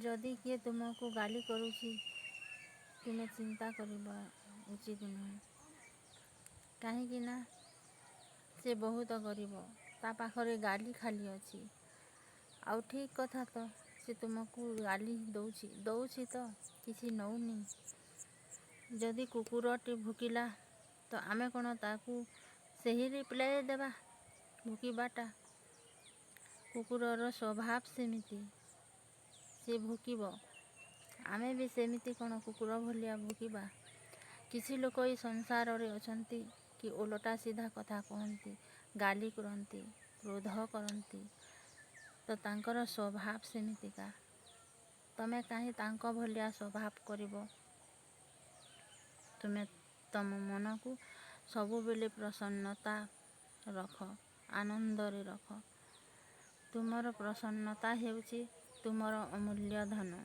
ଯଦି କିଏ ତୁମକୁ ଗାଳି କରୁଛି ତୁମେ ଚିନ୍ତା କରିବା ଉଚିତ ନୁହେଁ, କାହିଁକି ନା ସେ ବହୁତ ଗରିବ, ତା ପାଖରେ ଗାଲି ଖାଲି ଅଛି। ଆଉ ଠିକ୍ କଥା ତ, ସେ ତୁମକୁ ଗାଲି ଦେଉଛି ତ, କିଛି ନେଉନି। ଯଦି କୁକୁରଟି ଭୁକିଲା ତ ଆମେ କ'ଣ ତାକୁ ସେହି ରିପ୍ଲାଏ ଦେବା? ଭୁକିବାଟା କୁକୁରର ସ୍ୱଭାବ ସେମିତି, ସେ ଭୁକିବ। ଆମେ ବି ସେମିତି କ'ଣ କୁକୁର ଭଳିଆ ଭୁକିବା? କିଛି ଲୋକ ଏଇ ସଂସାରରେ ଅଛନ୍ତି କି ଓଲଟା ସିଧା କଥା କହନ୍ତି, ଗାଲି କରନ୍ତି, କ୍ରୋଧ କରନ୍ତି, ତ ତାଙ୍କର ସ୍ୱଭାବ ସେମିତିକା। ତମେ କାହିଁ ତାଙ୍କ ଭଳିଆ ସ୍ୱଭାବ କରିବ? ତୁମେ ତମ ମନକୁ ସବୁବେଳେ ପ୍ରସନ୍ନତା ରଖ, ଆନନ୍ଦରେ ରଖ। ତୁମର ପ୍ରସନ୍ନତା ହେଉଛି ତୁମର ଅମୂଲ୍ୟ ଧନ।